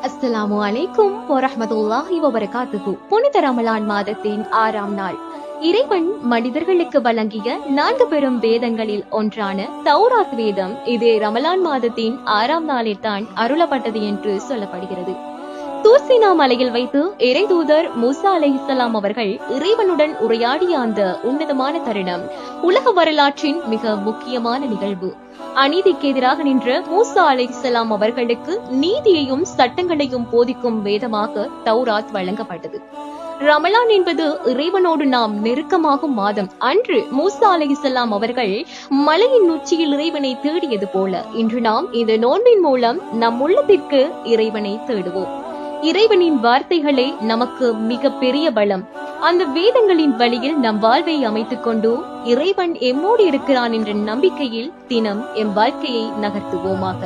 அஸ்ஸலாமு அலைக்கும் வரஹ்மத்துல்லாஹி வபரகாத்துஹு. புனித ரமலான் மாதத்தின் 6ஆம் நாள். இறைவன் மனிதர்களுக்கு வழங்கிய 4 பெரும் வேதங்களில் ஒன்றான தௌராத் வேதம் இது ரமலான் மாதத்தின் 6ஆம் நாளில் தான் அருளப்பட்டது என்று சொல்லப்படுகிறது. தூர்சினா மலையில் வைத்து இறை தூதர் மூசா அலைஹிஸ்ஸலாம் அவர்கள் இறைவனுடன் உரையாடிய அந்த உன்னதமான தருணம் உலக வரலாற்றின் மிக முக்கியமான நிகழ்வு. அநீதிக்கு எதிராக நின்ற மூசா அலைஹிஸ்ஸலாம் அவர்களுக்கு நீதியையும் சட்டங்களையும் போதிக்கும் வேதமாக தௌராத் வழங்கப்பட்டது. ரமலான் என்பது இறைவனோடு நாம் நெருக்கமாகும் மாதம். அன்று மூசா அலைஹிஸ்ஸலாம் அவர்கள் மலையின் உச்சியில் இறைவனை தேடியது போல இன்று நாம் இந்த நோன்பின் மூலம் நம் உள்ளத்திற்கு இறைவனை தேடுவோம். இறைவனின் வார்த்தைகளே நமக்கு மிக பெரிய பலம். அந்த வேதங்களின் வழியில் நம் வாழ்வை அமைத்துக் கொண்டு இறைவன் எம்மோடு இருக்கிறான் என்ற நம்பிக்கையில் தினம் எம் வாழ்க்கையை நகர்த்துவோமாக.